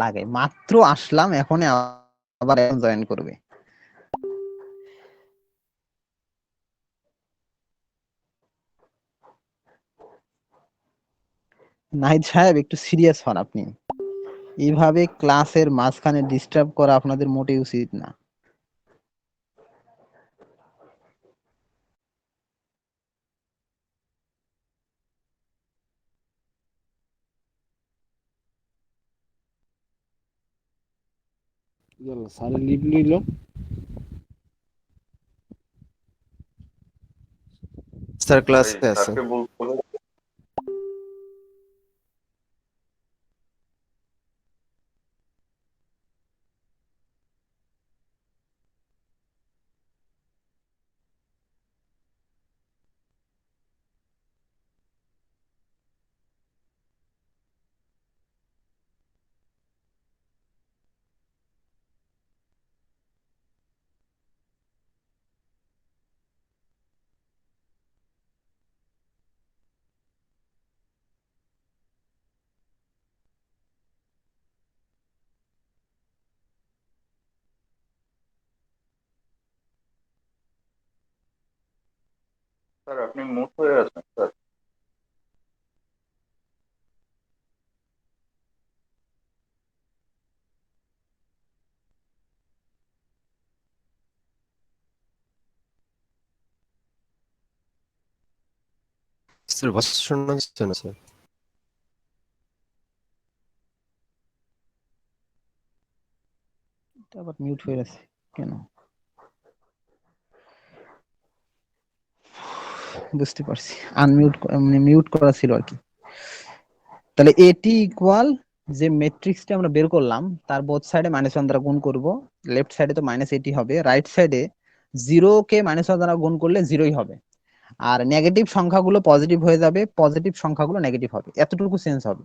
লাগে, মাত্র আসলাম এখন আবার জয়েন করবে। নাহিদ সাহেব একটু সিরিয়াস হন আপনি, এইভাবে ক্লাসের মাঝখানে ডিস্টার্ব করা আপনাদের মোটেই উচিত না। স্যার লিভ নিল। স্যার ক্লাসে আছে। স্যার আপনি মুট হয়ে আছেন স্যার। স্যার ভাষা শোনা যাচ্ছে না স্যার। আবার মিউট হয়ে আছে কেন বুঝতে পারছি, আনমিউট মানে মিউট করা ছিল আর কি। তাহলে এটি ইকুয়াল যে ম্যাট্রিক্সটা আমরা বের করলাম তার বোথ সাইডে -1 দ্বারা গুণ করব, লেফট সাইডে তো -80 হবে, রাইট সাইডে 0 কে -1 দ্বারা গুণ করলে 0ই হবে, আর নেগেটিভ সংখ্যাগুলো পজিটিভ হয়ে যাবে, পজিটিভ সংখ্যাগুলো নেগেটিভ হবে, এতটুকু চেঞ্জ হবে।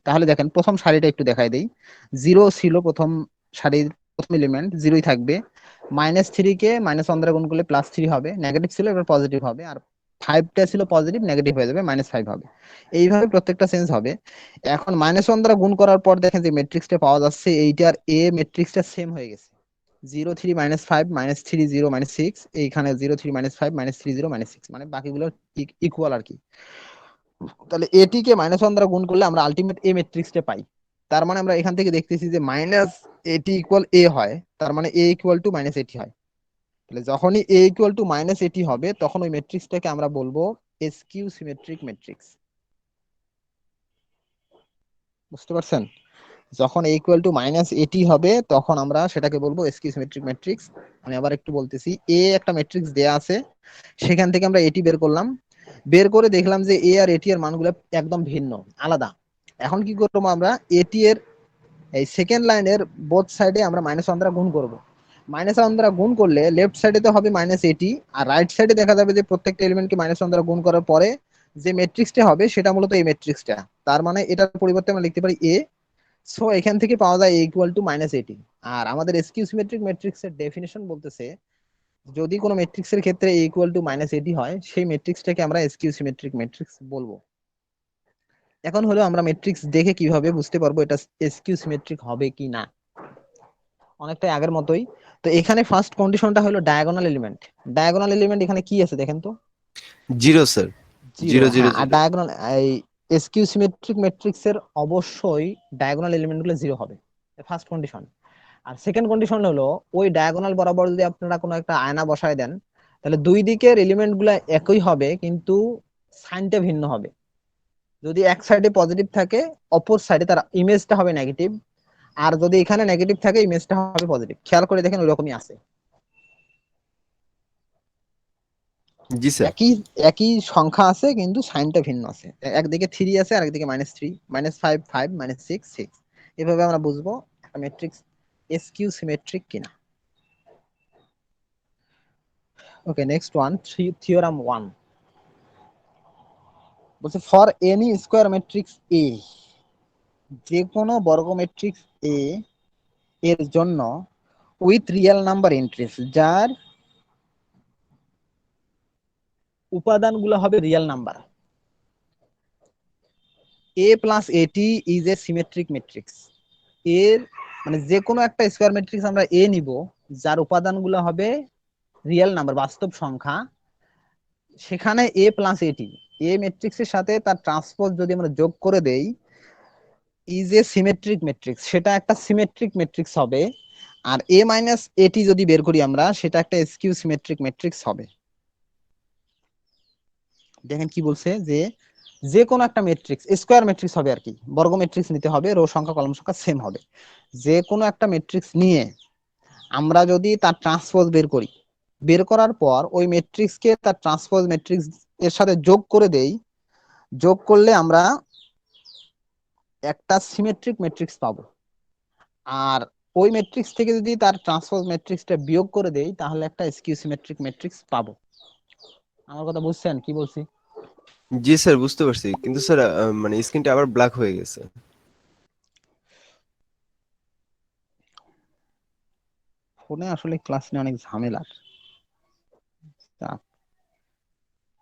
তাহলে দেখেন প্রথম সারিটা একটু দেখাই দেই। 0 ছিল প্রথম সারির প্রথম এলিমেন্ট, 0ই থাকবে। -3 কে -1 দ্বারা গুণ করলে +3 হবে, নেগেটিভ ছিল এবার পজিটিভ হবে, আর 5টা ছিল পজিটিভ, নেগেটিভ হয়ে যাবে, -5 হবে। এইভাবে প্রত্যেকটা চেঞ্জ হবে। এখন -1 দ্বারা গুণ করার পর দেখেন যে ম্যাট্রিক্সটা পাওয়া যাচ্ছে, এইটার এ ম্যাট্রিক্সটা সেম হয়ে গেছে। 0 3 -5 -3 0 -6, এইখানে 0 3 -5 -3 0 -6, মানে বাকিগুলো ইকুয়াল আর কি। তাহলে এটিকে -1 দ্বারা গুণ করলে আমরা আলটিমেট এ ম্যাট্রিক্সটা পাই। তার মানে আমরা এখান থেকে দেখতেছি যে -80 ইকুয়াল এ হয়, তার মানে এ ইকুয়াল টু -80 হয়। তাহলে যখনই এ ইকুয়াল টু -80 হবে তখন ওই ম্যাট্রিক্সটাকে আমরা বলবো এসকিউ সিমেট্রিক ম্যাট্রিক্স। বুঝতে পারছেন? যখন এ ইকুয়াল টু -80 হবে তখন আমরা সেটাকে বলবো এসকিউ সিমেট্রিক ম্যাট্রিক্স। আমি আবার একটু বলতেছি, এ একটা ম্যাট্রিক্স দেয়া আছে, সেখান থেকে আমরা এটি বের করলাম, বের করে দেখলাম যে এ আর এটি এর মানগুলো একদম ভিন্ন, আলাদা। এখন কি করবো আমরা, এটি এর এই সেকেন্ড লাইনের বোথ সাইডে আমরা -1 দ্বারা গুণ করব। -1 দ্বারা গুণ করলে লেফট সাইডে তো হবে -80, আর রাইট সাইডে দেখা যাবে যে প্রত্যেকটা এলিমেন্টকে -1 দ্বারা গুণ করার পরে যে ম্যাট্রিক্সটা হবে সেটা মূলত এই ম্যাট্রিক্সটা। তার মানে এটার পরিবর্তে আমরা লিখতে পারি এ। সো এখান থেকে পাওয়া যায় এ ইকুয়াল টু -80। আর আমাদের এসকিউ সিমেট্রিক ম্যাট্রিক্সের ডেফিনিশন বলতেছে, যদি কোনো ম্যাট্রিক্সের ক্ষেত্রে এ ইকুয়াল টু -80 হয় সেই ম্যাট্রিক্সটাকে আমরা এসকিউ সিমেট্রিক ম্যাট্রিক্স বলবো। এখন হলো আমরা ম্যাট্রিক্স দেখে কিভাবে বুঝতে পারবো এটা এসকিউ সিমেট্রিক হবে কি না। অনেকটাই আগের মতোই। তো এখানে ফার্স্ট কন্ডিশনটা হলো ডায়াগোনাল এলিমেন্ট। ডায়াগোনাল এলিমেন্ট এখানে কি আছে দেখেন তো, 0 স্যার। 0। 0 0 হ্যাঁ, আর 0। ডায়াগোনাল এই এসকিউ সিমেট্রিক ম্যাট্রিক্সের অবশ্যই ডায়াগোনাল এলিমেন্টগুলো 0 হবে, ফার্স্ট কন্ডিশন। আর সেকেন্ড কন্ডিশন হলো ওই ডায়াগোনাল বরাবর যদি আপনারা কোনো একটা আয়না বসায় দেন তাহলে দুই দিকের এলিমেন্ট গুলা একই হবে কিন্তু সাইনটা ভিন্ন হবে। যদি এক সাইডে পজিটিভ থাকে অপর সাইডে তার ইমেজটা হবে নেগেটিভ, আর যদি এখানে নেগেটিভ থাকে ইমেজটা হবে পজিটিভ। খেয়াল করে দেখেন ওইরকমই আছে, জি স্যার। একই একই সংখ্যা আছে কিন্তু সাইনটা ভিন্ন আছে, একদিকে 3 আছে আর একদিকে -3, -5 5 -6 6। এভাবে আমরা বুঝবো একটা ম্যাট্রিক্স এসকিউ সিমেট্রিক কিনা। ওকে, নেক্সট ওয়ান, থিওরাম 1 বলছে ফর এনি স্কোয়ার ম্যাট্রিক্স এ, যে কোনো বর্গ ম্যাট্রিক্স এ এর জন্য উইথ রিয়েল নাম্বার এন্ট্রিস, যার উপাদানগুলো হবে রিয়েল নাম্বার, a প্লাস এটি ইজ এ সিমেট্রিক ম্যাট্রিক্স। এর মানে যে কোনো একটা স্কয়ার ম্যাট্রিক্স আমরা এ নিব যার উপাদানগুলো হবে রিয়েল নাম্বার, বাস্তব সংখ্যা, সেখানে এ প্লাস এটি, এ ম্যাট্রিক্সের সাথে তার ট্রান্সপোজ যদি আমরা যোগ করে দেই, ইজ এ সিমেট্রিক ম্যাট্রিক্স, সেটা একটা সিমেট্রিক ম্যাট্রিক্স হবে। আর এ মাইনাস এটি যদি বের করি আমরা, সেটা একটা স্কিউ সিমেট্রিক ম্যাট্রিক্স হবে। দেখেন কি বলছে, যে যে কোনো একটা ম্যাট্রিক্স স্কয়ার ম্যাট্রিক্স হবে আর কি, বর্গ ম্যাট্রিক্স নিতে হবে, রো সংখ্যা কলাম সংখ্যা সেম হবে। যে কোনো একটা ম্যাট্রিক্স নিয়ে আমরা যদি তার ট্রান্সপোজ বের করি, বের করার পর ওই ম্যাট্রিক্সকে তার ট্রান্সপোজ ম্যাট্রিক্স এর সাথে যোগ করে দেই, যোগ করলে আমরা একটা সিমেট্রিক ম্যাট্রিক্স পাবো। আর ওই ম্যাট্রিক্স থেকে যদি তার ট্রান্সপোজ ম্যাট্রিক্সটা বিয়োগ করে দেই, তাহলে একটা স্কিউ সিমেট্রিক ম্যাট্রিক্স পাবো। আমার কথা বুঝছেন কি বলছি? জি স্যার, বুঝতে পারছি, কিন্তু স্যার মানে স্ক্রিনটা আবার ব্ল্যাক হয়ে গেছে। ফোনে আসলে ক্লাস নিয়ে অনেক ঝামেলার।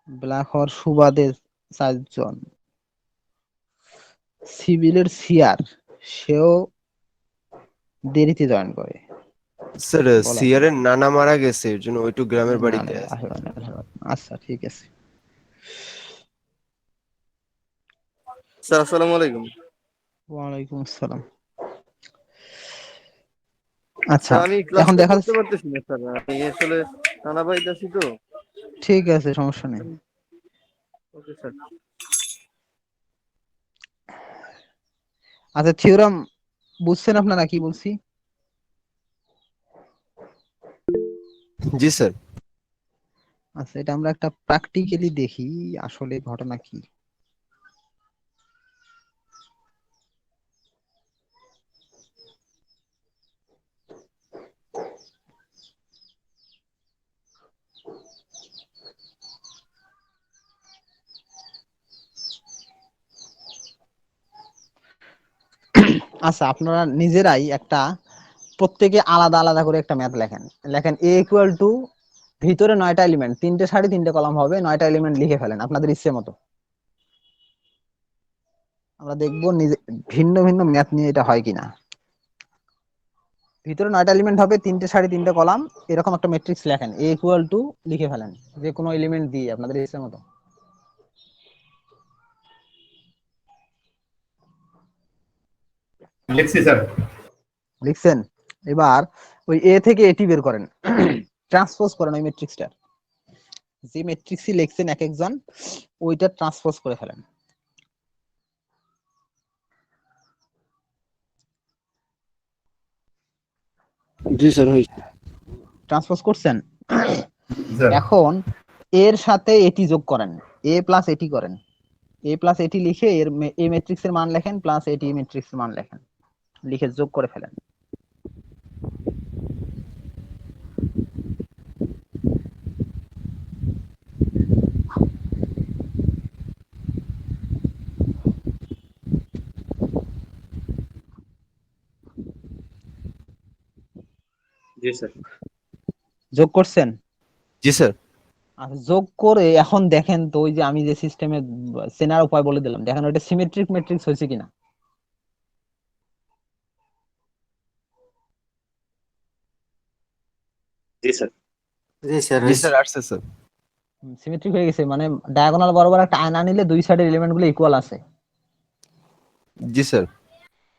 ব্ল্যাক হওয়ার সুবাদে 4 জন, সিভিলের সিআর, সেও দেরিতে জয়েন করে। স্যার বলেন। সিআর এর নানা মারা গেছে, এর জন্য ওইটু গ্রামের না বাড়িতে না, আছে। আসলে না, আসলে না। আচ্ছা ঠিক আছে। স্যার আসসালামু আলাইকুম। ওয়ালাইকুম আসসালাম। আচ্ছা, স্যার আমি এখন ক্লাসটা দেখা করতে যাচ্ছে। পারতেছি না স্যার, আমি আসলে নানা বাড়িতে আছি তো। ঠিক আছে, সমস্যা নেই। Okay sir. আচ্ছা, থিওরাম বুঝছেন আপনারা কি বলছি? জি স্যার। আচ্ছা, এটা আমরা একটা প্র্যাকটিক্যালি দেখি আসলে ঘটনা কি। আচ্ছা, আপনারা নিজেরাই একটা প্রত্যেকে আলাদা আলাদা করে একটা ম্যাথ লেখেন। লেখেন এ ইকুয়াল টু, ভিতরে 9টা এলিমেন্ট, 3টে সারি 3টে কলাম হবে, 9টা এলিমেন্ট লিখে ফেলেন আপনাদের ইচ্ছে মতো। আমরা দেখবো নিজে ভিন্ন ভিন্ন ম্যাথ নিয়ে এটা হয় কিনা। ভিতরে 9টা এলিমেন্ট হবে, 3টে সারি 3টে কলাম, এরকম একটা ম্যাট্রিক্স লেখেন, এ ইকুয়াল টু লিখে ফেলেন যে কোনো এলিমেন্ট দিয়ে আপনাদের ইচ্ছে মতো। লিখছি স্যার। লিখছেন? এবার ওই এ থেকে এটি বের করেন, ট্রান্সপোজ করেন ওই ম্যাট্রিক্সটা, যে ম্যাট্রিক্সই লিখছেন এক একজন, ওইটা ট্রান্সপোজ করে ফেলেন। জি স্যার হয়েছে। ট্রান্সপোজ করছেন? স্যার এখন এর সাথে এটি যোগ করেন, এ প্লাস এটি করেন, এ প্লাস এটি লিখে এর এ ম্যাট্রিক্স এর মান লেখেন, প্লাস এটি ম্যাট্রিক্স এর মান লেখেন, লিখে যোগ করে ফেলেন। জি স্যার। যোগ করছেন? জি স্যার। আর যোগ করে এখন দেখেন তো, ওই যে আমি যে সিস্টেমে চেনার উপায় বলে দিলাম, দেখেন ওইটা সিমেট্রিক ম্যাট্রিক্স হয়েছে কিনা। জি স্যার। জি স্যার জি হয়েছে। স্যার, আসছে স্যার। সিমেট্রিক হয়ে গেছে, মানে ডায়াগোনাল বরাবর একটা আয়না নিলে দুই সাইডের এলিমেন্ট গুলো ইকুয়াল আছে। জি স্যার।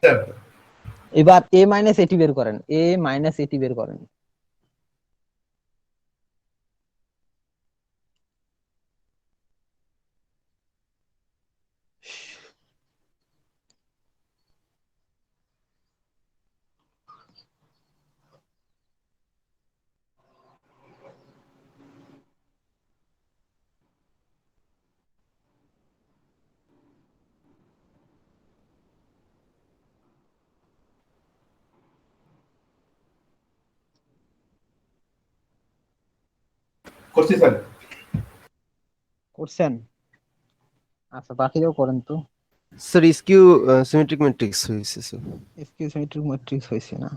স্যার এবার এ মাইনাস এটি বের করেন, এ মাইনাস এটি বের করেন। করছি স্যার। করছেন? আচ্ছা, বাকিরাও করেন তো। স্যার স্কিউ সিমেট্রিক ম্যাট্রিক্স হয়েছে স্যার। স্কিউ সিমেট্রিক ম্যাট্রিক্স হয়েছে না?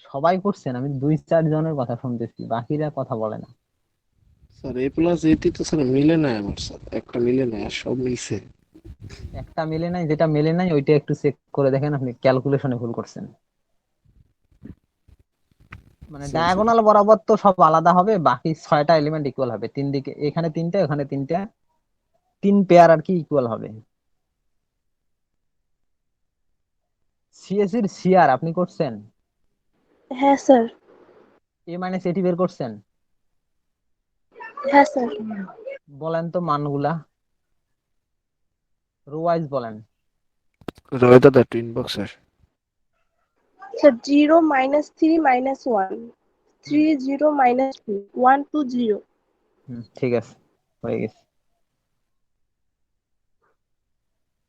সবাই করছেন, আমি 2-4 জনের কথা শুনতেছি, বাকিরা কথা বলে না। স্যার এ প্লাস এটি তো স্যার মিলে নাই আমার, স্যার একটা মিলে নাই আর সব মিলছে। একটা মেলে নাই, যেটা মেলে নাই ওইটা একটু চেক করে দেখেন, আপনি ক্যালকুলেশনে ভুল করছেন। মানে স্যার স্যার ডায়াগোনাল বরাবর তো সব আলাদা হবে, বাকি 6টা এলিমেন্ট ইকুয়াল হবে, তিন দিকে, এখানে 3টা ওখানে 3টা, 3 পেয়ার আর কি ইকুয়াল হবে। সিএসসি এর সিআর আপনি করছেন, হ্যাঁ স্যার। এ মাইনাস এটি বের করছেন, হ্যাঁ স্যার। বলেন তো মানগুলা, রো ওয়াইজ বলেন। রয়েছে the twin box sir. Sir 0 -3 -1 3 0 -2 1 2 0। ঠিক আছে, হয়ে গেছে।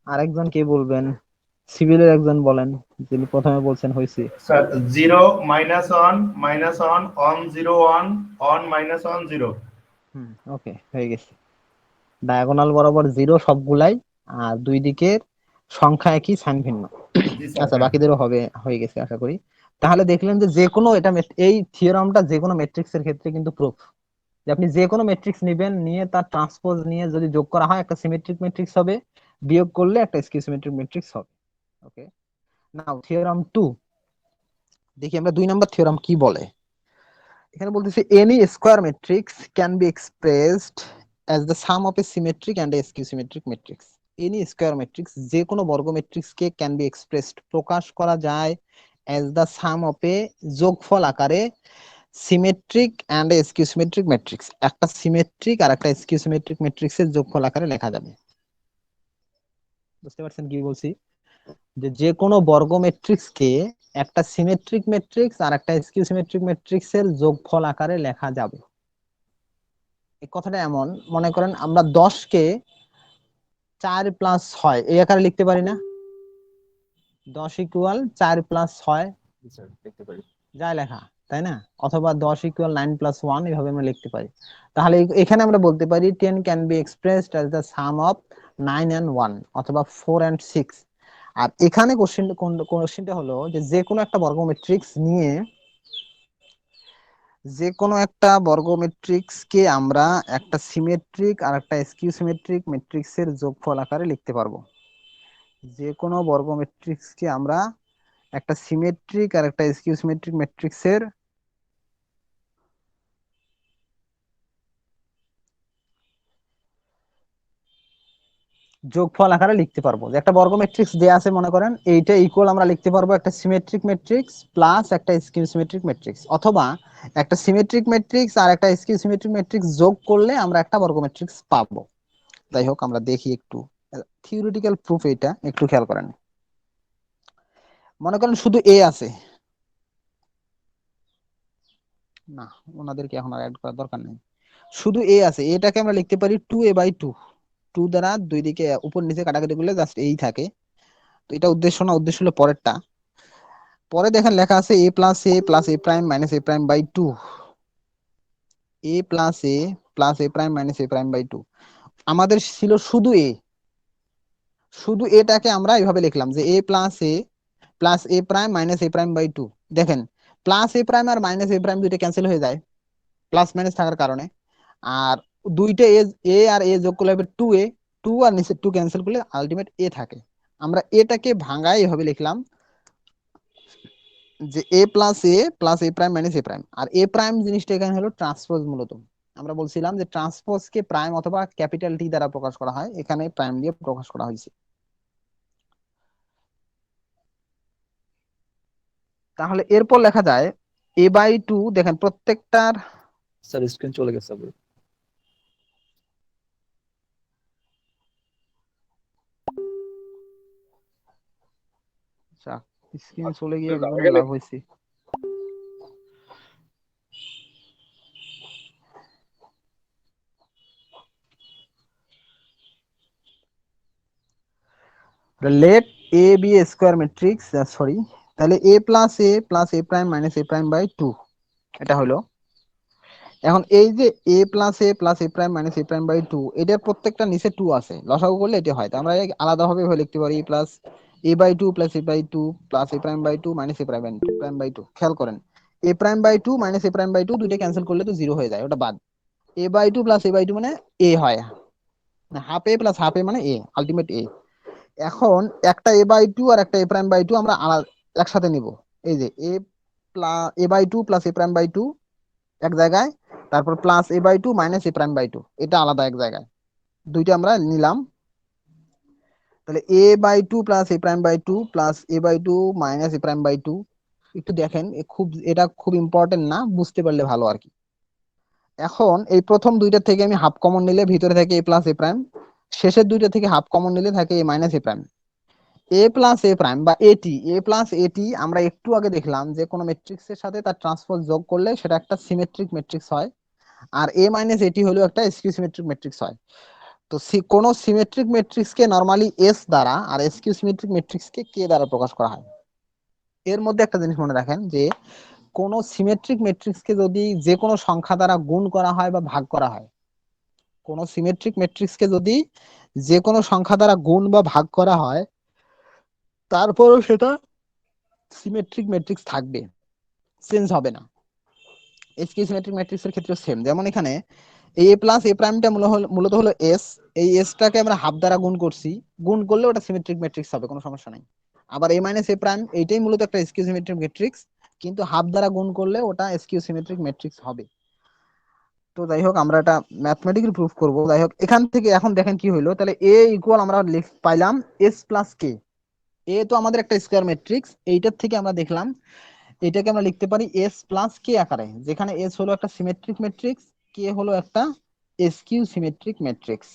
আরেকজন কে বলবেন, সিভিলের একজন বলেন, যিনি প্রথমে বলছেন হয়েছে। Sir 0 -1 -1 on 0 1 on -1 0। ওকে, হয়ে গেছে। ডায়াগোনাল বরাবর 0 সবগুলাই, আর দুই দিকের সংখ্যা একই, সাইন ভিন্ন। জি স্যার, আচ্ছা, হ্যাঁ। বাকিদেরও হবে, হয়ে গেছে আশা করি। তাহলে দেখলেন যে যে কোনো এটা এই থিওরামটা যে কোনো ম্যাট্রিক্সের ক্ষেত্রে কিন্তু প্রুফ, যে আপনি যে কোনো ম্যাট্রিক্স নেবেন, নিয়ে তার ট্রান্সপোজ নিয়ে যদি যোগ করা হয় একটা সিমেট্রিক ম্যাট্রিক্স হবে, বিয়োগ করলে একটা স্কিউ সিমেট্রিক ম্যাট্রিক্স হবে। ওকে, নাও থিওরাম 2 দেখি আমরা, 2 নম্বর থিওরাম কি বলে। এখানে বলতেছে any square matrix can be expressed as the sum of A symmetric and a skew symmetric matrix. Any square matrix, যে কোনো বর্গ ম্যাট্রিক্সকে ক্যান বি এক্সপ্রেসড প্রকাশ করা যায় as the sum of a যোগফল আকারে symmetric and a skew symmetric matrix. একটা সিমেট্রিক আর একটা স্কিউ সিমেট্রিক ম্যাট্রিক্সের যোগফল আকারে লেখা যাবে। বুঝতে পারছেন কি বলছি? যে যে কোনো বর্গ ম্যাট্রিক্সকে একটা সিমেট্রিক ম্যাট্রিক্স আর একটা স্কিউ সিমেট্রিক ম্যাট্রিক্সের যোগফল আকারে লেখা যাবে। এই কথাটা এমন, মনে করেন আমরা 10কে 4 + 6 এই আকারে লিখতে পারি না? 10 = 4 + 6 স্যার দেখতে পারি। যায় লেখা, তাই না? অথবা 10 = 9 + 1 এভাবে আমরা লিখতে পারি। তাহলে এখানে আমরা বলতে পারি 10 can be expressed as the sum of 9 and 1 অথবা 4 and 6। আর এখানে কোশ্চেনটা হলো যে কোনো একটা বর্গ ম্যাট্রিক্স নিয়ে, যে কোনো একটা বর্গ ম্যাট্রিক্সকে আমরা একটা সিমেট্রিক আর একটা স্কিউ সিমেট্রিক ম্যাট্রিক্সের যোগফল আকারে লিখতে পারবো। যে কোনো বর্গ ম্যাট্রিক্সকে আমরা একটা সিমেট্রিক আর একটা স্কিউ সিমেট্রিক ম্যাট্রিক্সের যোগফল আকারে লিখতে পারবো। যে একটা বর্গ ম্যাট্রিক্স দেয়া আছে, মনে করেন এইটা ইকুয়াল আমরা লিখতে পারবো একটা সিমেট্রিক ম্যাট্রিক্স প্লাস একটা স্কিউ সিমেট্রিক ম্যাট্রিক্স, অথবা একটা সিমেট্রিক ম্যাট্রিক্স আর একটা স্কিউ সিমেট্রিক ম্যাট্রিক্স যোগ করলে আমরা একটা বর্গ ম্যাট্রিক্স পাবো। যাই হোক, আমরা দেখি একটু থিওরিটিক্যাল প্রুফ, এটা একটু খেয়াল করেন। মনে করেন শুধু এ আছে, না ওনাদেরকে এখন আর অ্যাড করার দরকার নেই, শুধু এ আছে, এটাকে আমরা লিখতে পারি 2a/2। 2 দ্বারা দুই দিকে উপর নিচে কাটাকাটি করলে জাস্ট এই থাকে। তো এটা উদ্দেশ্য না, উদ্দেশ্য হলো পরেরটা। পরে দেখেন লেখা আছে a + a + a' - a'/2, a + a + a' - a'/2। আমাদের ছিল শুধু এ, শুধু এটাকে আমরা এইভাবে লিখলাম যে a + a + a' - a'/2। দেখেন প্লাস a' আর মাইনাস a' দুইটা ক্যান্সেল হয়ে যায় প্লাস মাইনাস থাকার কারণে, আর দুইটা এ আর এ যোগ করলে হবে 2a, 2 আর নিচে 2 ক্যান্সেল করলে আলটিমেট এ থাকে। আমরা এটাকে ভাঙায় এভাবে লিখলাম যে a + a + a'- a', R a' জিনিসটা এখানে হলো ট্রান্সপোজ। মূলত আমরা বলছিলাম যে ট্রান্সপোজকে প্রাইম অথবা ক্যাপিটাল টি দ্বারা প্রকাশ করা হয়, এখানে প্রাইম দিয়ে প্রকাশ করা হয়েছে। তাহলে এরপর লেখা যায় a/2, দেখেন প্রত্যেকটার, স্যার স্ক্রিন চলে গেছে আবার। স্ক্রিন চলে গিয়ে যাওয়া একজনের গেলে লাভ হয়েছে। Let A B square matrix, sorry, তাহলে a + a + a' - a'/2 এটা হলো। এখন এই যে a + a + a' - a'/2, এটার প্রত্যেকটা নিচে 2 আছে, লসাগু করলে এটা হয়। তো আমরা আলাদাভাবে লিখতে পারি plus a/2 + a/2 + a'/2 - a'/2। খেয়াল করেন a'/2 - a'/2 দুইটা ক্যান্সেল করলে তো 0 হয়ে যায়, ওটা বাদ। a/2 + a/2 মানে a হয়, হাফ a + হাফ a মানে a, আলটিমেট a। এখন একটা a বাই টু আর একটা a প্রাইম বাই টু আমরা একসাথে নিব। এই যে a by two plus a prime by two এক জায়গায়, তারপর plus a by two minus a prime by two এটা আলাদা এক জায়গায়, দুইটা আমরা নিলাম। তাহলে a by two plus a prime by two plus a by two minus a prime by two. একটু দেখেন, এটা খুব ইম্পর্টেন্ট না, বুঝতে পারলে ভালো আর কি। এখন এই প্রথম দুইটা থেকে আমি হাফ কমন নিলে ভিতরে থাকে a প্লাস a প্রাইম, শেষের দুইটা থেকে হাফ কমন নিলে থাকে a minus a prime. A plus A prime বা এটি, এ প্লাস এটি আমরা একটু আগে দেখলাম যে কোনো ম্যাট্রিক্সের সাথে তার ট্রান্সপোজ যোগ করলে সেটা একটা সিমেট্রিক ম্যাট্রিক্স হয়, আর এ মাইনাস এটি হলো একটা স্কিউ সিমেট্রিক ম্যাট্রিক্স হয়। তো কোন সিমেট্রিক ম্যাট্রিক্সকে নরমালি এস দ্বারা আর স্কিউ সিমেট্রিক ম্যাট্রিক্সকে কে দ্বারা প্রকাশ করা হয়। এর মধ্যে একটা জিনিস মনে রাখেন যে কোন সিমেট্রিক ম্যাট্রিক্সকে যদি যে কোনো সংখ্যা দ্বারা গুণ করা হয় বা ভাগ করা হয়, কোন সিমেট্রিক ম্যাট্রিক্সকে যদি যে কোনো সংখ্যা দ্বারা গুণ বা ভাগ করা হয়, তারপরও সেটা সিমেট্রিক ম্যাট্রিক্স থাকবে, চেঞ্জ হবে না। স্কিউ সিমেট্রিক ম্যাট্রিক্সের ক্ষেত্রে সেম, যেমন এখানে এ প্লাস এ প্রাইমটা মূলত হলো এস, এই এসটাকে আমরা হাফ দ্বারা গুণ করছি, গুণ করলে ওটা সিমেট্রিক ম্যাট্রিক্স হবে, কোনো সমস্যা নাই। আবার এ মাইনাস এ প্রাইম এইটাই মূলত একটা স্কিউ সিমেট্রিক ম্যাট্রিক্স, কিন্তু হাফ দ্বারা গুণ করলে ওটা স্কিউ সিমেট্রিক ম্যাট্রিক্স হবে। তো যাই হোক, আমরা এটা ম্যাথমেটিক্যাল প্রুফ করব। যাই হোক, এখান থেকে এখন দেখেন কি হইলো, তাহলে এ ইকুয়াল আমরা পাইলাম এস প্লাস কে। এ তো আমাদের একটা স্কয়ার ম্যাট্রিক্স, এইটার থেকে আমরা দেখলাম এটাকে আমরা লিখতে পারি এস প্লাস কে আকারে, যেখানে এস হলো একটা সিমেট্রিক ম্যাট্রিক্স, কে হলো একটা স্কিউ সিমেট্রিক ম্যাট্রিক্স।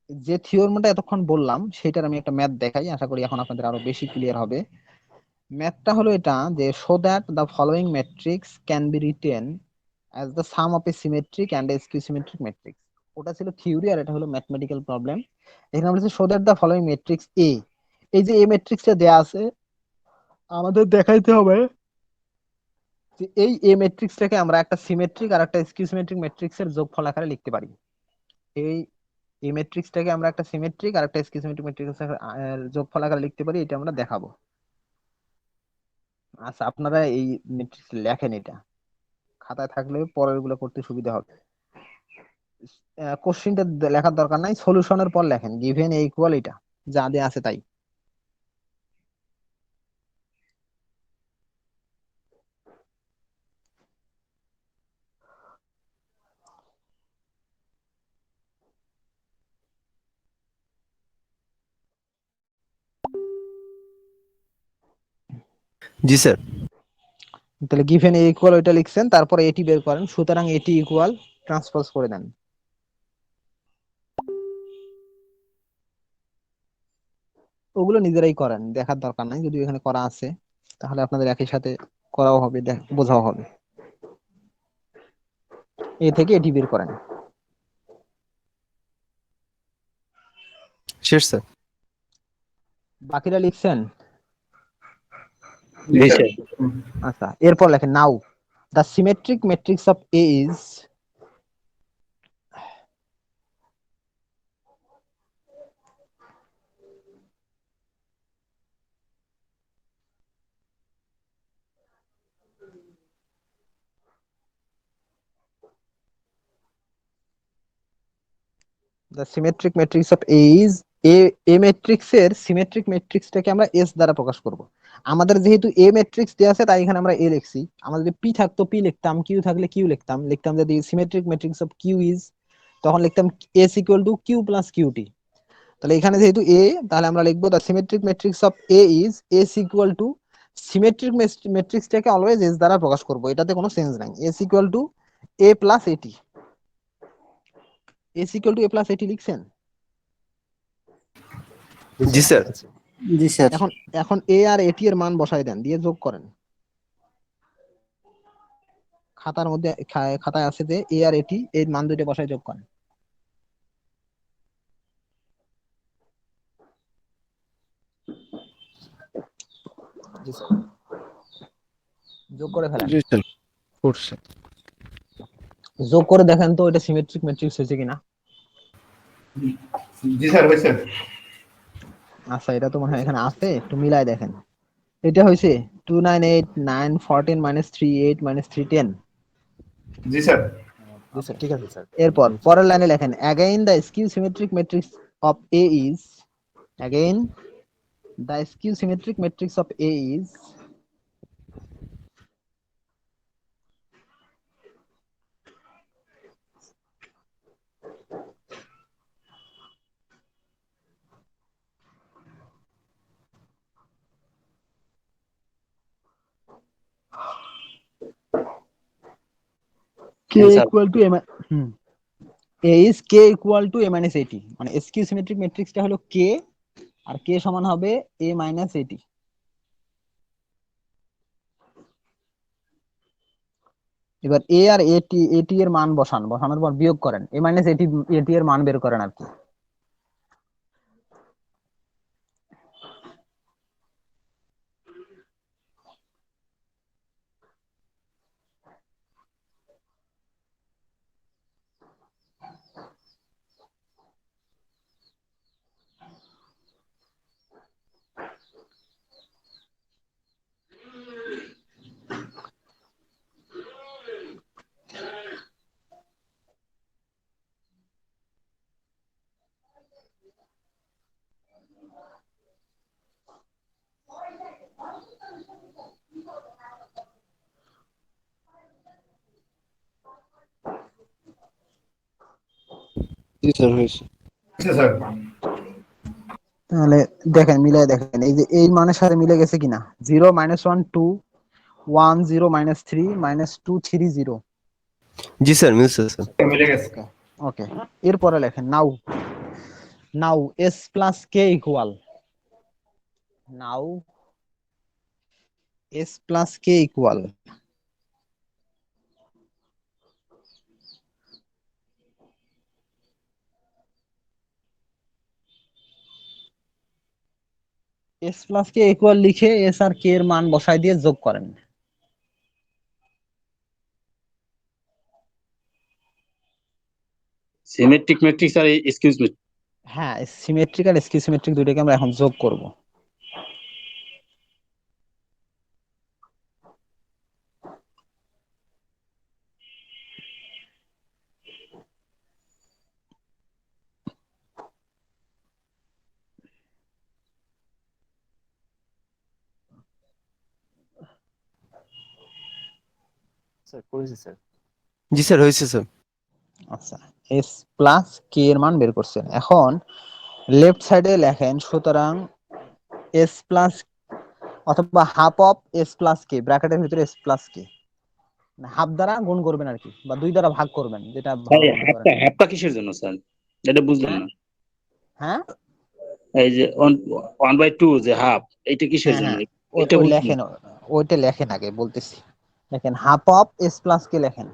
যে থিওরেমটা এতক্ষণ বললাম সেটার আমি একটা ম্যাথ দেখাই, আশা করি এখন আপনাদের আরো বেশি ক্লিয়ার হবে। ম্যাথটা হলো এটা যে show that the following matrix can be written as the sum of A symmetric and a skew symmetric matrix. ওটা ছিল থিওরি আর এটা হলো ম্যাথমেটিক্যাল প্রবলেম। এখানে বলেছে show that the following matrix A, এই যে এ ম্যাট্রিক্সটা দেয়া আছে, আমাদের দেখাইতে হবে যে এই এ ম্যাট্রিক্সটাকে আমরা একটা সিমেট্রিক আর একটা স্কিউ সিমেট্রিক ম্যাট্রিক্সের যোগফল আকারে লিখতে পারি। এই এ ম্যাট্রিক্সটাকে আমরা একটা সিমেট্রিক আর একটা স্কিউ সিমেট্রিক ম্যাট্রিক্সের যোগফল আকারে লিখতে পারি, এটা আমরা দেখাবো। আচ্ছা, আপনারা এই ম্যাট্রিক্স লেখেন, এটা খাতায় থাকলে পরের গুলো করতে সুবিধা হবে। কোশ্চিনটা লেখার দরকার নাই, সলিউশনের পর লেখেন গিভেন এ ইকুয়াল এটা যা দেয়া আছে তাই। জি স্যার। তাহলে গিভেন এ ইকুয়াল ওইটা লিখছেন, তারপরে এটি বের করেন, সুতরাং এটি ইকুয়াল ট্রান্সপোজ করে দেন। ওগুলো নিজেরাই করেন, দেখার দরকার নাই, যদি এখানে করা আছে তাহলে আপনাদের একই সাথে করাও হবে, বোঝাও হবে। এ থেকে এটি বের করেন। শেষ স্যার। বাকিরা লিখছেন? জি স্যার। আচ্ছা, এরপর লেখেন now the symmetric matrix of A is the symmetric matrix of A is A ম্যাট্রিক্সের সিমেট্রিক ম্যাট্রিক্সটাকে আমরা এস দ্বারা প্রকাশ করব। আমাদের যেহেতু এ ম্যাট্রিক্স দেওয়া আছে তাই এখানে আমরা এ লিখছি, আমাদের যদি পি থাকতো পি লিখতাম, কিউ থাকলে কিউ লিখতাম, যদি symmetric matrix of Q is তখন লিখতাম S equal to Q plus Q T. তাহলে এখানে যেহেতু এ, তাহলে আমরা লিখবো the symmetric matrix of A is S equal to, symmetric ম্যাট্রিক্সটাকে অলওয়েজ এস দ্বারা প্রকাশ করব, এটাতে কোনো চেঞ্জ নাই। S equal to A plus A T, S equal to A plus A T লিখছেন? জি স্যার। জি স্যার। এখন এখন এ আর এটি এর মান বসাই দেন, দিয়ে যোগ করেন। খাতার মধ্যে খাতায় আছে যে এ আর এটি, এর মান দুইটা বসাই যোগ করেন। জি স্যার, যোগ করে ফেলেন। জি স্যার, করছে। যোগ করে দেখেন তো এটা সিমেট্রিক ম্যাট্রিক্স হয়েছে কিনা। জি স্যার, হয়েছে। আচ্ছা, এটা তো মনে হয় এখানে আছে, একটু মিলাই দেখেন। এটা হয়েছে 2 9 8 9 14 -3 8 -3 10। জি স্যার। জি স্যার ঠিক আছে স্যার এরপর পরের লাইনে লেখেন again the skew symmetric matrix of A is again the skew symmetric matrix of A is k Answer. equal to A is k equal to a minus at মানে skew symmetric matrixটা হলো k আর k সমান হবে a minus at এবার a R at এর মান বসানোর পর বিয়োগ করেন a minus at এর মান বের করেন আর কি জি স্যার হয়েছে। আচ্ছা স্যার তাহলে দেখেন মিলাই দেখেন এই যে এই মানের সাথে মিলে গেছে কিনা 0 -1 2 1 0 -3 -2 3 0 জি স্যার মিলছে স্যার। মিলে গেছে। ওকে এরপরে লেখেন নাও s plus k equal now s plus k equal s plus k equal লিখে s আর k এর মান বসাই দিয়ে যোগ করেন সিমেট্রিক ম্যাট্রিক্স আর এক্সকিউজ মি হ্যাঁ সিমেট্রিক আর স্কিউ সিমেট্রিক দুইটাকে আমরা এখন যোগ করব স্যার করেছি স্যার জি স্যার হয়েছে স্যার। আচ্ছা s প্লাস k এর মান বের করছেন এখন লেফট সাইডে লেখেন সুতরাং s প্লাস অথবা half of s plus k ব্র্যাকেটের ভিতরে s প্লাস k হাফ দ্বারা গুণ করবেন আর কি বা 2 দ্বারা ভাগ করবেন যেটা ভালো মনে করেন হাফটা কিসের জন্য স্যার এটা বুঝলাম হ্যাঁ না হ্যাঁ এই যে 1/2 যে হাফ এটা কিসের হ্যাঁ জন্য হ্যাঁ এটা ওই বুঝলাম লেখেন ওইটা লেখেন আগে বলতেছি লেখেন half of s plus k লেখেন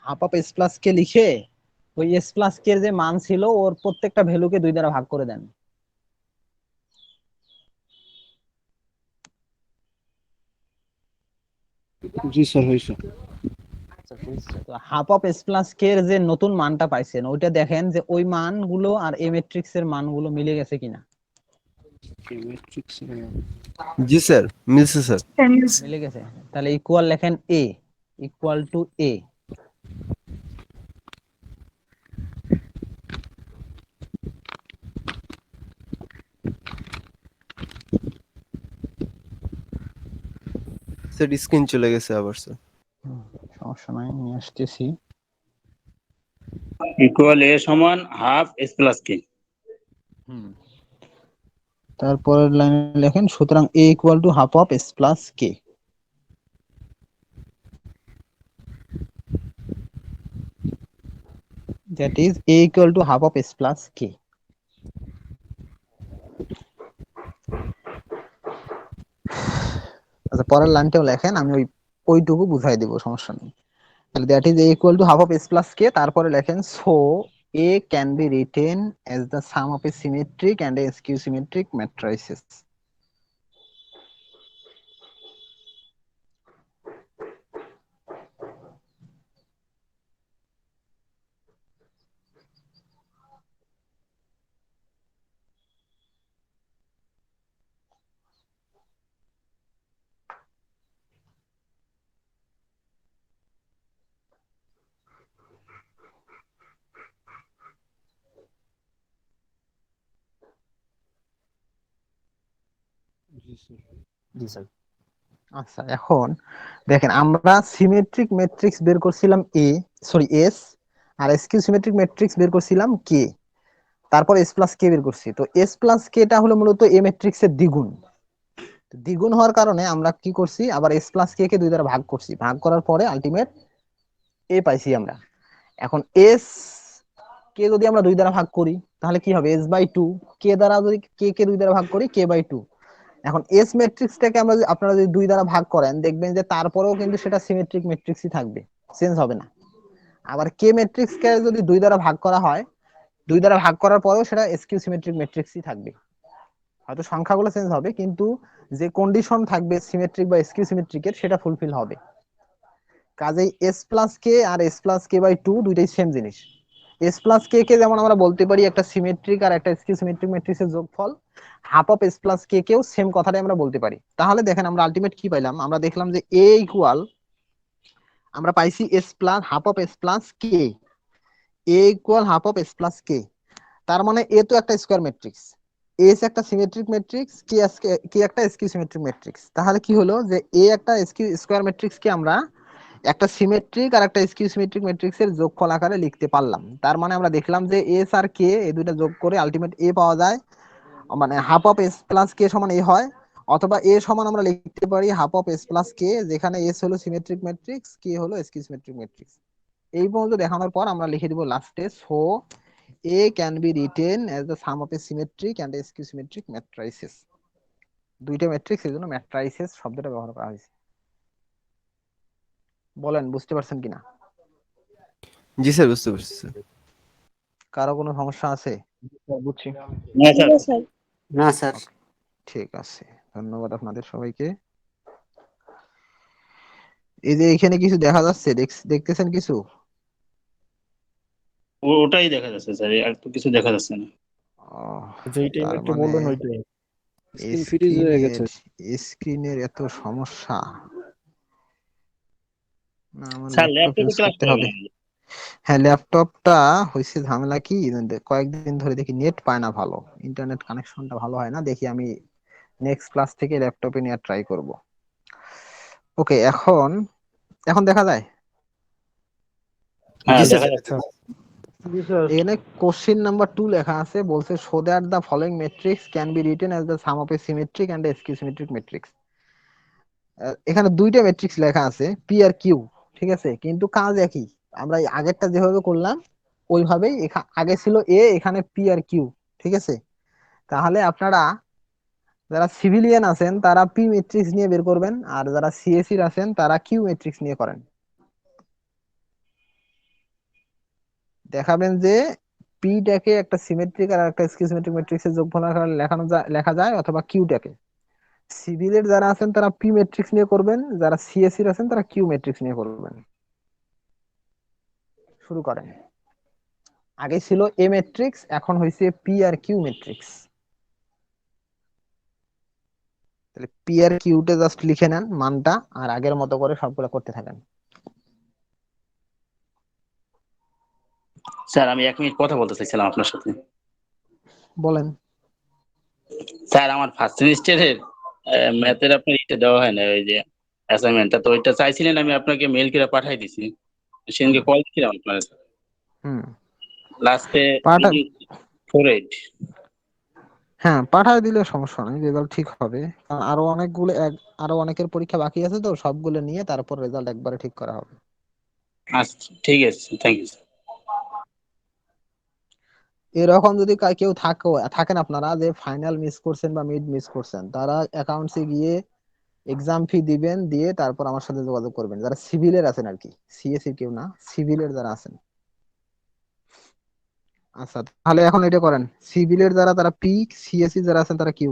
half of s plus k লিখে ওই s প্লাস k এর যে মান ছিল ওর প্রত্যেকটা ভ্যালুকে 2 দ্বারা ভাগ করে দেন জি স্যার হয়েছে। স্যার করেছি স্যার তো half of s plus k এর যে নতুন মানটা পাইছেন ওইটা দেখেন যে ওই মানগুলো আর এই ম্যাট্রিক্স এর মানগুলো মিলে গেছে কিনা ম্যাট্রিক্স জি স্যার মিলছে স্যার। মিলে গেছে তাহলে ইকুয়াল লেখেন a equal to a sir screen চলে গেছে আবার স্যার। সমস্যা নাই নিয়ে আসতেছি ইকুয়াল এ সমান হাফ এস প্লাস কে তারপরের লাইনে লেখেন সুতরাং a equal to half of s plus k that is a equal to half of s plus k আচ্ছা পরের লাইনটাও লেখেন আমি ওইটুকু বুঝাই দেব সমস্যা নেই তাহলে that is a equal to half of s plus k তারপরে লেখেন so a can be written as the sum of a symmetric and a skew symmetric matrices G sir. আচ্ছা, এখন দেখেন আমরা সিমেট্রিক ম্যাট্রিক্স বের করছিলাম এস, আর skew symmetric matrix বের করছিলাম কে, তারপর এস প্লাস কে বের করছি। তো এস প্লাস কেটা হলো মূলত এ ম্যাট্রিক্সের দ্বিগুণ। দ্বিগুণ হওয়ার কারণে আমরা কি করছি, আবার এস প্লাস কে কে দুই দ্বারা ভাগ করছি, ভাগ করার পরে আলটিমেট এ পাইছি আমরা। এখন এস কে যদি আমরা দুই দ্বারা ভাগ করি তাহলে কি হবে, এস বাই টু। কে দ্বারা যদি কে কে দুই দ্বারা ভাগ করি, কে বাই টু। এখন এস ম্যাট্রিক্সটাকে আমরা আপনারা যদি দুই দ্বারা ভাগ করেন দেখবেন যে তারপরেও কিন্তু সেটা সিমেট্রিক ম্যাট্রিক্সই থাকবে, চেঞ্জ হবে না। আবার কে ম্যাট্রিক্সকে যদি দুই দ্বারা ভাগ করা হয়, দুই দ্বারা ভাগ করার পরেও সেটা এসকিউ সিমেট্রিক ম্যাট্রিক্সই থাকবে, হয়তো সংখ্যাগুলো চেঞ্জ হবে কিন্তু যে কন্ডিশন থাকবে সিমেট্রিক বা এসকিউ সিমেট্রিকের সেটা ফুলফিল হবে। কাজেই এস প্লাস কে আর S plus K by two দুইটাই সেম জিনিস। এস প্লাস কে কে যেমন আমরা বলতে পারি একটা সিমেট্রিক আর একটা এসকিউ সিমেট্রিক ম্যাট্রিক্সের যোগফল, হাফ অফ এস প্লাস কে কেও সেম কথাটাই আমরা বলতে পারি। তাহলে দেখেন আমরা আলটিমেট কি পাইলাম, আমরা দেখলাম যে এ ইকুয়াল আমরা পাইছি S plus half of S plus K, A equal half of S plus K. তার মানে এ তো একটা স্কয়ার ম্যাট্রিক্স, এস একটা সিমেট্রিক ম্যাট্রিক্স, কে একটা এসকিউ সিমেট্রিক ম্যাট্রিক্স। তাহলে কি হলো যে এ একটা এসকিউ স্কয়ার ম্যাট্রিক্স কে আমরা একটা সিমেট্রিক আর একটা এসকিউ সিমেট্রিক ম্যাট্রিক্স এর যোগফল আকারে লিখতে পারলাম। তার মানে আমরা দেখলাম যে এস আর কে এই দুইটা যোগ করে আলটিমেট এ পাওয়া যায়, মানে হাফ অফ এস প্লাস কে সমান এ হয়। অথবা এ সমান আমরা লিখতে পারি হাফ অফ এস প্লাস কে, যেখানে এস হলো সিমেট্রিক ম্যাট্রিক্স, কে হলো এসকিউ সিমেট্রিক ম্যাট্রিক্স। এই পর্যন্ত দেখানোর পর আমরা লিখে দিব লাস্টে, so A can be written as the sum of A symmetric and skew symmetric matrices. দুইটা ম্যাট্রিক্স এর জন্য ম্যাট্রাইসেস শব্দটা ব্যবহার করা হয়েছে। বলেন বুঝতে পারছেন কিনা? জি স্যার, বুঝতে পারছি স্যার। কারো কোনো সমস্যা আছে? বুঝছি। না স্যার। না স্যার। না স্যার। ঠিক আছে, ধন্যবাদ আপনাদের সবাইকে। এই যে এখানে কিছু দেখা যাচ্ছে, দেখতেছেন কিছু? ওটাই দেখা যাচ্ছে স্যার, আর তো কিছু দেখা যাচ্ছে না। যেইটাই তার একটু মানে বললেন ওইটাই। স্ক্রিন ফ্রিজ হয়ে গেছে। স্ক্রিনের এত সমস্যা না, আমার স্যার ল্যাপটপ ল্যাপটপে ইউজ ক্লাস করতে করেন হবে। না? হ্যাঁ, ল্যাপটপটা হয়েছে ঝামেলা কি, কয়েকদিন ধরে দেখি নেট পায় না, ভালো ইন্টারনেট কানেকশনটা ভালো হয় না। দেখি আমি নেক্সট ক্লাস থেকে ল্যাপটপে নিয়ে ট্রাই করব। ওকে, এখন এখন দেখা যায়? হ্যাঁ জি স্যার। দেখা যাচ্ছে। এখানে কোশ্চেন নাম্বার 2 লেখা আছে, বলছে show that the following matrix can be written as the sum of A symmetric and skew symmetric matrix. এখানে দুইটা ম্যাট্রিক্স লেখা আছে, পি আর কিউ, ঠিক আছে, কিন্তু কাজ একই। আমরা এই আগেরটা যেভাবে করলাম ওইভাবেই, আগে ছিল এ, এখানে পি আর কিউ, ঠিক আছে। তাহলে আপনারা যারা সিভিলিয়ান আছেন তারা পি ম্যাট্রিক্স নিয়ে বের করবেন, আর যারা সিএসসি আছেন তারা কিউ ম্যাট্রিক্স নিয়ে করেন। দেখাবেন যে পিটাকে একটা সিমেট্রিক আর একটা স্কিউসিমেট্রিক ম্যাট্রিক্সের যোগফল আকারে লেখা যায়, অথবা কিউটাকে। সিভিলের যারা আছেন তারা পি ম্যাট্রিক্স নিয়ে করবেন, যারা সিএসসি আছেন তারা কিউ ম্যাট্রিক্স নিয়ে করবেন। শুরু করেন। আগে ছিল এ ম্যাট্রিক্স, এখন হয়েছে পি আর কিউ ম্যাট্রিক্স। তাহলে পি আর কিউটা জাস্ট লিখে নেন মানটা, আর আগের মতো করে সবগুলো করতে থাকেন। স্যার আমি 1 মিনিট কথা বলতে চাইছিলাম আপনার সাথে। বলেন। স্যার আমার ফার্স্ট সেমিস্টারের ম্যাথের আপনার এটা দেওয়া হয় না, ওই যে অ্যাসাইনমেন্টটা, তো ওইটা চাইছিলেন, আমি আপনাকে মেল করে পাঠাই দিছি। সেদিনকে কল দিছিলাম আপনার, হুম, লাস্টে পাঠা 48। হ্যাঁ, পাঠায় দিলে সমস্যা নেই, রেজাল্ট ঠিক হবে। কারণ আরো অনেকের পরীক্ষা বাকি আছে, তো সবগুলো নিয়ে তারপর রেজাল্ট একবারে ঠিক করা হবে। আচ্ছা ঠিক আছে, থ্যাংক ইউ। এরকম যদি কেউ থাকেন আপনারা যে ফাইনাল মিস করছেন বা মিড মিস করছেন, তারা অ্যাকাউন্টসে গিয়ে এক্সাম ফি দিবেন, দিয়ে তারপর আমার সাথে যোগাযোগ করবেন, যারা সিভিলের আছেন আর কি, সিএসসি কেউ না, সিভিলের যারা আছেন। আচ্ছা, তাহলে এখন এটা করেন, সিভিলের যারা তারা পি, সিএসসি যারা আছেন তারা কিউ।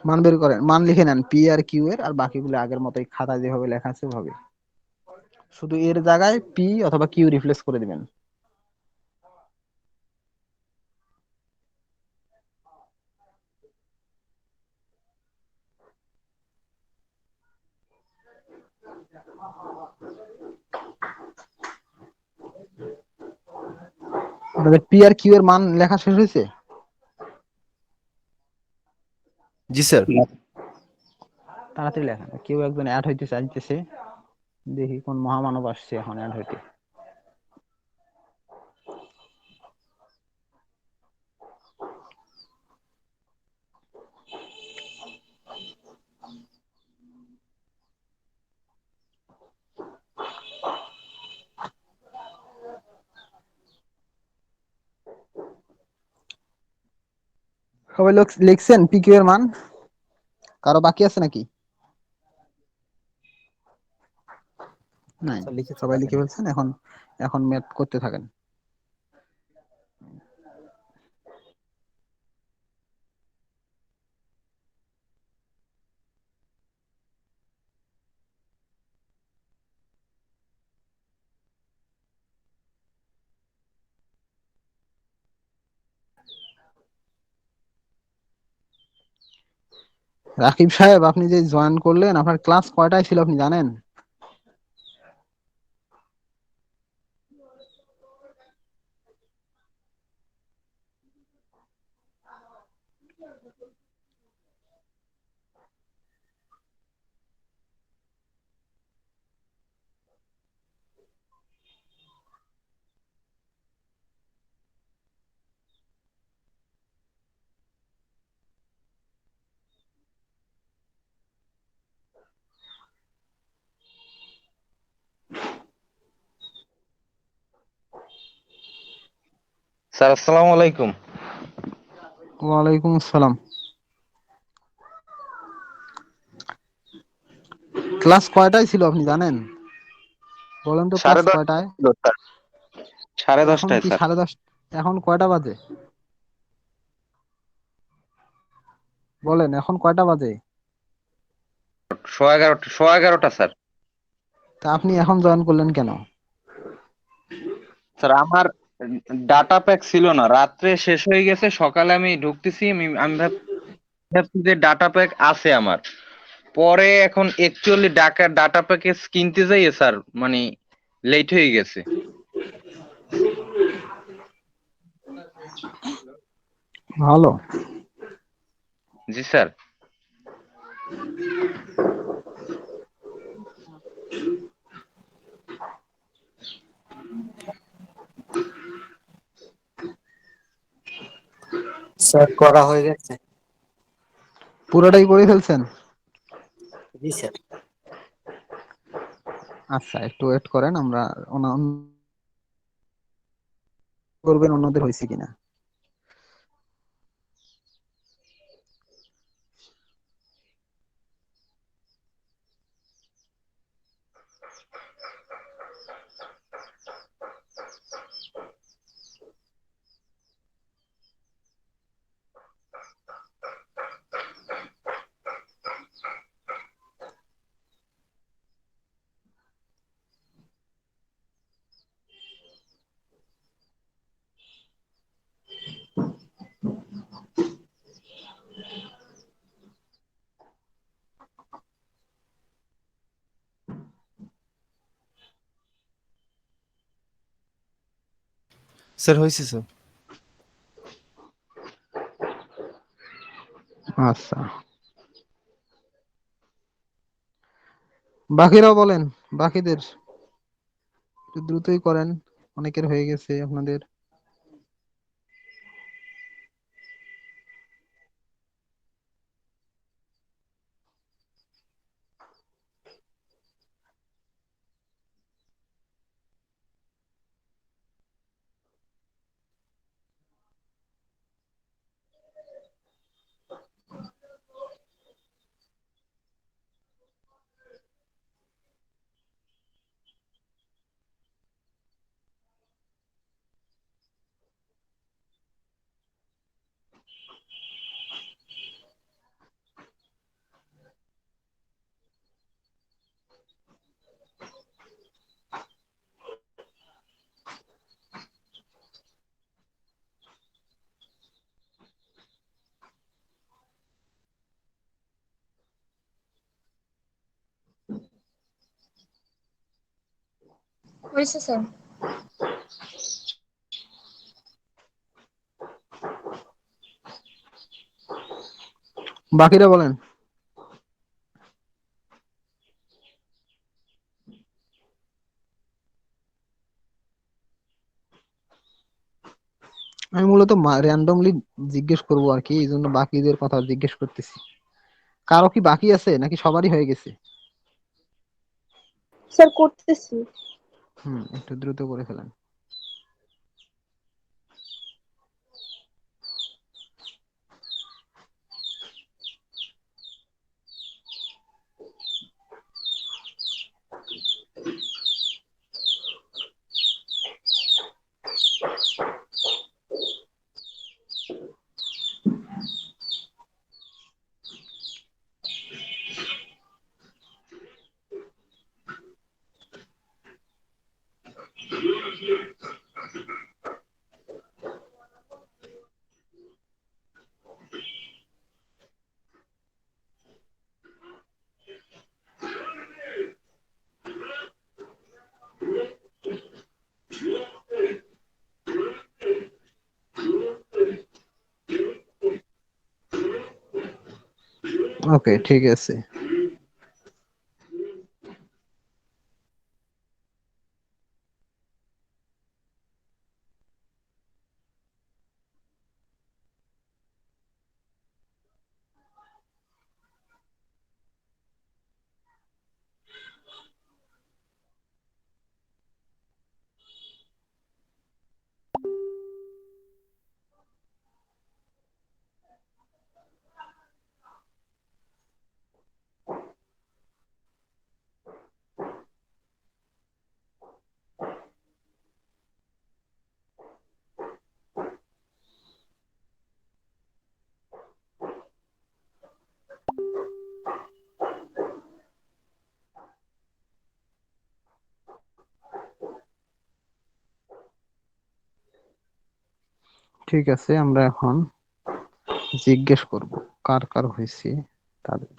মান বের করেন, মান লিখে নেন পি আর কিউ এর, আর বাকিগুলো আগের মতোই খাতা যেভাবে লেখা আছে ওভাবে, শুধু এর জায়গায় পি অথবা কিউ রিপ্লেস করে দিবেন। আপনাদের পি আর কিউ এর মান লেখা শেষ হয়েছে? জি স্যার। তাড়াতাড়ি লেখেন, কেউ একজন অ্যাড হইতে চাইতেছে, দেখি কোন মহামানব আসছে এখন অ্যাড হইতে। সবাই লিখছেন পিকিউ এর মান? কারো বাকি আছে নাকি? নাই, স্যার লিখেছি সবাই লিখে তাড়াতাড়ি। ফেলছেন। এখন এখন ম্যাথ করতে থাকেন। রাকিব সাহেব, আপনি যে জয়েন করলেন, আপনার ক্লাস কয়টায় ছিল আপনি জানেন? স্যার আসসালামু আলাইকুম। ওয়ালাইকুম আসসালাম। ক্লাস কয়টায় ছিল আপনি জানেন? বলেন তো, ক্লাস 10:30 কয়টায়? ছিল স্যার, সাড়ে এখন দশটায় কি স্যার। 10:30? এখন কয়টা বাজে বলেন, এখন কয়টা বাজে? 11:15 স্যার। তা আপনি এখন জয়েন করলেন কেন? স্যার আমার ডাটা প্যাক ছিল না, রাত্রে শেষ হয়ে গেছে, সকালে আমি ঢুকতেছি, আমি ভাবছি যে ডাটা প্যাক আছে আমার। পরে এখন অ্যাকচুয়ালি ডাটা প্যাকেজ কিনতে যাই স্যার, মানে লেট হয়ে গেছে। ভালো। জি স্যার। স্যার করা হয়ে গেছে। পুরোটাই করে ফেলছেন? জি স্যার। আচ্ছা, একটু ওয়েট করেন, আমরা করবেন অন্যদের হয়েছে কিনা। স্যার হয়েছে স্যার। আচ্ছা, বাকিরাও বলেন, বাকিদের একটু দ্রুতই করেন, অনেকের হয়ে গেছে আপনাদের। হয়েছে স্যার। বাকিরা বলেন। আমি মূলত র্যান্ডমলি জিজ্ঞেস করবো আর কি, এই জন্য বাকিদের কথা জিজ্ঞেস করতেছি। কারো কি বাকি আছে নাকি সবারই হয়ে গেছে? স্যার করতেছি। একটু দ্রুত করে ফেলেন। ওকে, ঠিক আছে। ঠিক আছে, আমরা এখন জিজ্ঞেস করব কার কার হয়েছে তাদের।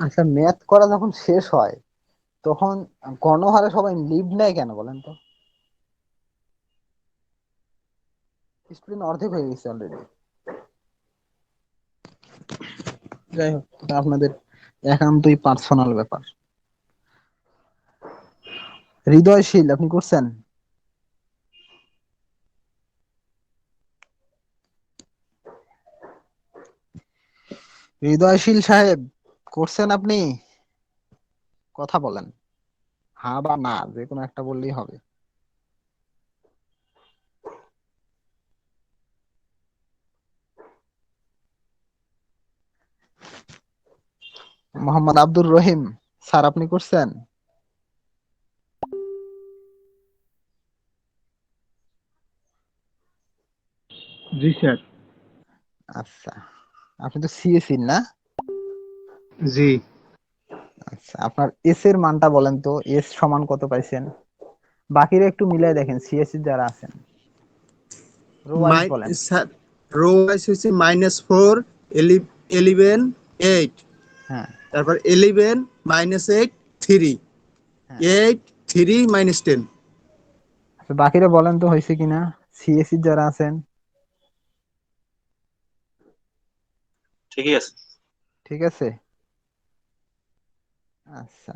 আচ্ছা, ম্যাথ করা যখন শেষ হয় তখন গণহারে সবাই লিভ নেয় কেন বলেন তো? স্টুডেন্ট অর্ধেক হয়ে গেছে অলরেডি। যাই হোক, এটা আপনাদের একান্তই পার্সোনাল ব্যাপার। হৃদয়শীল, আপনি করছেন? হৃদয়শীল সাহেব, করছেন আপনি? কথা বলেন, হ্যাঁ বা না, যে কোনো একটা বললেই হবে। মোহাম্মদ আব্দুর রহিম স্যার, আপনি করছেন? জি স্যার। আচ্ছা, আপনি তো সিএসি না? জি। আচ্ছা, আপনার এস এর মানটা বলেন তো, এস সমান কত পাইছেন? বাকিরা একটু মিলাই দেখেন, সিএসসি যারা আছেন। রো ওয়াইজ বলেন। স্যার, রো ওয়াইজ হচ্ছে -4 11 8, হ্যাঁ তারপর 11 -8 3, হ্যাঁ, 8 3 -10। আচ্ছা, বাকিরা বলেন তো হয়েছে কিনা, সিএসসি যারা আছেন। ঠিকই আছে। ঠিক আছে, আচ্ছা।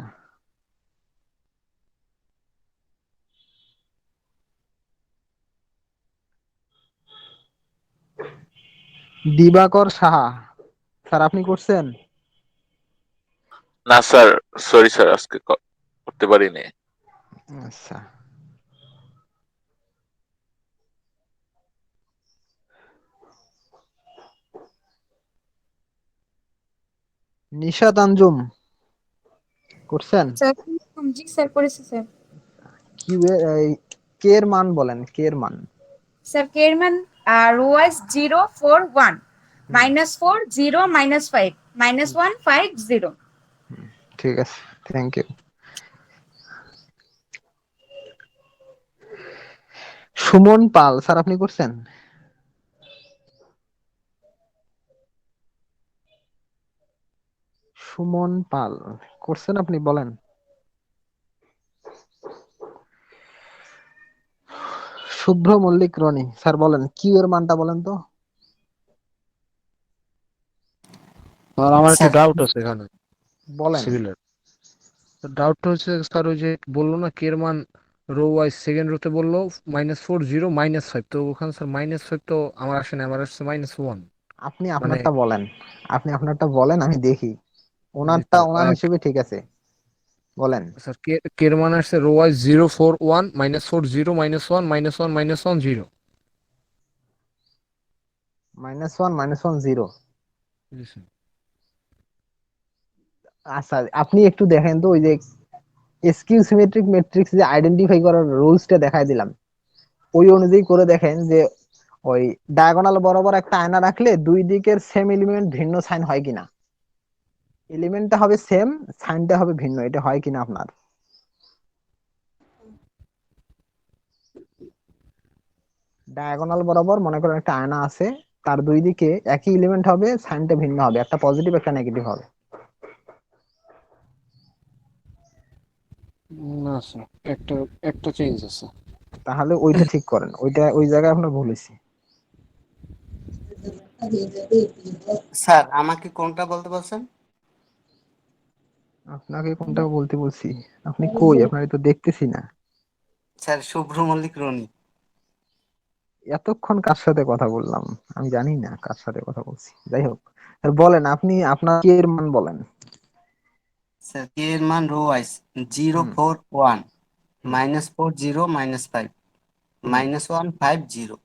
দিবাকর সাহা স্যার, আপনি করছেন? না স্যার, সরি স্যার, আজকে করতে পারিনি। আচ্ছা, নিশাত আঞ্জুম করছেন? স্যার জি স্যার করেছি স্যার। কিউ এর কে এর মান বলেন, কে এর মান। স্যার কে এর মান রো ওয়াইজ 0 4 1 -4 0 -5 -1 5 0। ঠিক আছে, thank you. Suman Pal sir, আপনি করছেন? সুমন পাল করছেন আপনি, বলেন। শুভ্র মল্লিক রনি স্যার বলেন কিউ এর মানটা বলেন তো। আর আমার একটা স্যার ডাউট আছে এখানে বলেন। সিভিলের। ডাউটটা হচ্ছে স্যার ওই যে বললো না কে এর মান রো ওয়াইজ সেকেন্ড রোতে বললো -4 0 -5, তো ওখানে স্যার -5 তো আমার আসে না, আমার আসছে -1। আপনি মানে আপনারটা বলেন, আপনি আপনারটা বলেন আমি দেখি। জি ওনারটা স্যার, ওনার হিসেবে ঠিক আছে, বলেন। স্যার কে এর মান আসছে রো ওয়াইজ 0 4 1 -4 0 -1 -1 -1 0। -1 -1 0। জি স্যার। আচ্ছা আপনি একটু দেখেন তো ওই যে স্কিউ সিমেট্রিক ম্যাট্রিক্স যে আইডেন্টিফাই করার রুলসটা দেখাই দিলাম, ওই অনুযায়ী করে দেখেন যে ওই ডায়াগোনাল বরাবর একটা আয়না রাখলে দুই দিকের সেম এলিমেন্ট ভিন্ন সাইন হয় কিনা। এলিমেন্টটা হবে সেম, সাইনটা হবে ভিন্ন, এটা হয় কিনা আপনার। ডায়াগোনাল বরাবর মনে করেন একটা আয়না আছে, তার দুই দিকে একই এলিমেন্ট হবে, সাইনটা ভিন্ন হবে, একটা পজিটিভ একটা নেগেটিভ হবে। না স্যার, একটা একটা চেঞ্জ আছে। তাহলে ওইটা ঠিক করেন, ওইটা ওই জায়গায় আপনার ভুল হয়েছে। স্যার আমাকে কোনটা বলতে বলছেন? আপনাকে কোনটা বলতে বলছি? আপনি কই, আপনাকে তো দেখতেছি না। স্যার শুভ্র মল্লিক রনি। এতক্ষণ কার সাথে কথা বললাম আমি জানি না, কার সাথে কথা বলছি। যাই হোক, আর বলেন আপনি আপনার কি এর মান বলেন। স্যার কে এর মান রো ওয়াইজ 0 হুম 4 1 হুম -4 0 -5 হুম -1 5 0।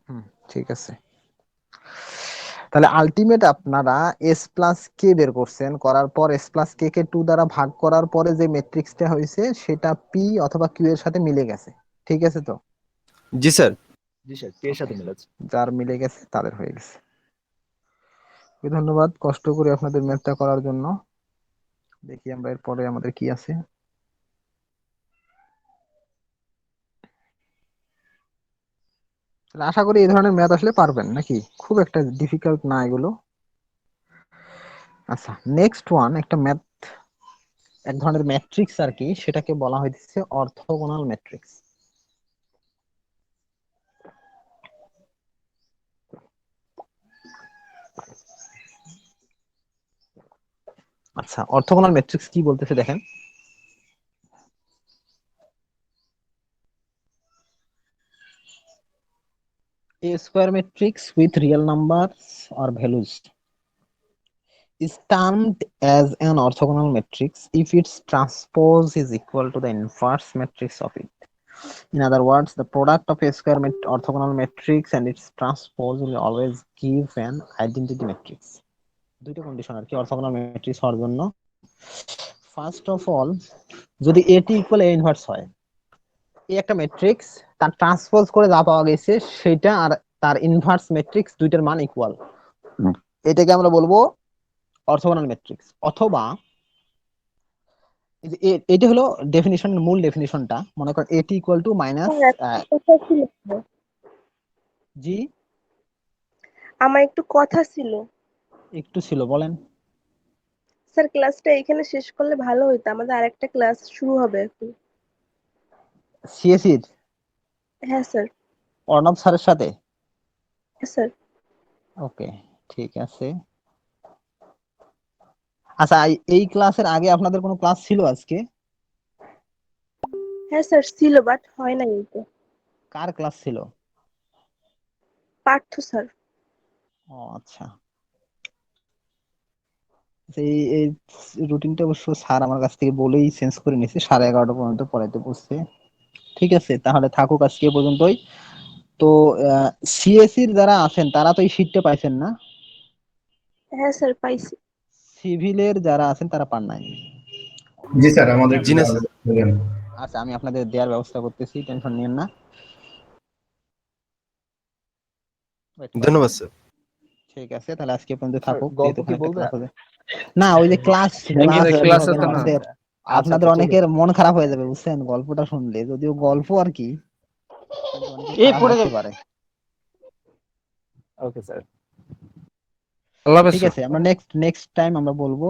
হুম ঠিক আছে। তাহলে আলটিমেট আপনারা এস প্লাস কে বের করছেন, করার পর এস প্লাস কে কে 2 দ্বারা ভাগ করার পরে যে ম্যাট্রিক্সটা হয়েছে সেটা পি অথবা কিউ এর সাথে মিলে গেছে, ঠিক আছে তো। জি স্যার। Okay, যার মিলে গেছে তাদের হয়ে গেছে। ধন্যবাদ কষ্ট করে আপনাদের ম্যাথটা করার জন্য। দেখি আমরা এরপরে আমাদের কি আছে। তাহলে আশা করি এই ধরনের ম্যাথ আসলে পারবেন নাকি, খুব একটা ডিফিকাল্ট না এগুলো। আচ্ছা নেক্সট ওয়ান একটা ম্যাথ, এক ধরনের ম্যাট্রিক্স আর কি, সেটাকে বলা হইতেছে অর্থোগোনাল ম্যাট্রিক্স। আচ্ছা অর্থোগোনাল ম্যাট্রিক্স কি বলতেছে দেখেন। A square matrix with real numbers or values is termed as an orthogonal matrix if its transpose is equal to the inverse matrix of it. In other words, the product of a square orthogonal matrix and its transpose will always give an identity matrix. দুইটা condition আর কি orthogonal matrix হওয়ার জন্য। First of all, যদি এটি equal A inverse হয়, এই একটা matrix তার ট্রান্সপোজ করে যা পাওয়া গেছে সেটা আর তার ইনভার্স ম্যাট্রিক্স দুইটার মান ইকুয়াল, এটাকে আমরা বলবো অর্থোগোনাল ম্যাট্রিক্স। অথবা এটা হলো ডেফিনিশন, মূল ডেফিনিশনটা মনে করেন এটি ইকুয়াল টু মাইনাস। কথা ছিল, জি আমার একটু কথা ছিল। একটু ছিল, বলেন। স্যার ক্লাসটা এখানে শেষ করলে ভালো হতো, আমাদের আরেকটা ক্লাস শুরু হবে এখন। সিএসির হ্যাঁ স্যার। অর্ণব স্যারের সাথে। হ্যাঁ স্যার। ওকে ঠিক আছে। আচ্ছা এই ক্লাসের আগে আপনাদের কোনো ক্লাস ছিল আজকে? হ্যাঁ স্যার ছিল, বাট হয় নাই তো। কার ক্লাস ছিল? পার্থ স্যার। ও আচ্ছা, এই এই রুটিনটা অবশ্য স্যার আমার কাছ থেকে বলেই চেঞ্জ করে নিয়েছে, 11:30 পর্যন্ত পড়াইতে বসছে। ঠিক আছে তাহলে থাকুক আজকে এ পর্যন্তই। তো সিএসসির যারা আছেন তারা তো এই শীটটা পাইছেন না? হ্যাঁ স্যার পাইছি। সিভিলের যারা আছেন তারা পান নাই? জি স্যার আমাদের জি না স্যার। আচ্ছা আমি আপনাদের দেওয়ার ব্যবস্থা করতেছি, টেনশন নিয়েন না। Wait করেন। ধন্যবাদ স্যার। ঠিক আছে তাহলে আজকে পর্যন্ত স্যার থাকুক, গল্প যেহেতু কি একটা বলবেন? ক্লাস হবে না, ওই যে ক্লাস ক্লাস হবে আছে না না? আপনাদের। আচ্ছা আপনাদের আচ্ছা, ঠিক অনেকের আছে। মন খারাপ হয়ে যাবে বুঝছেন গল্পটা শুনলে, যদিও গল্প আর কি, কিন্তু অনেকের এই খারাপ পড়ে লাগতে যাবে। পারে। ওকে স্যার, আল্লাহ হাফেজ ঠিক স্যার। আছে আমরা নেক্সট টাইম আমরা বলবো।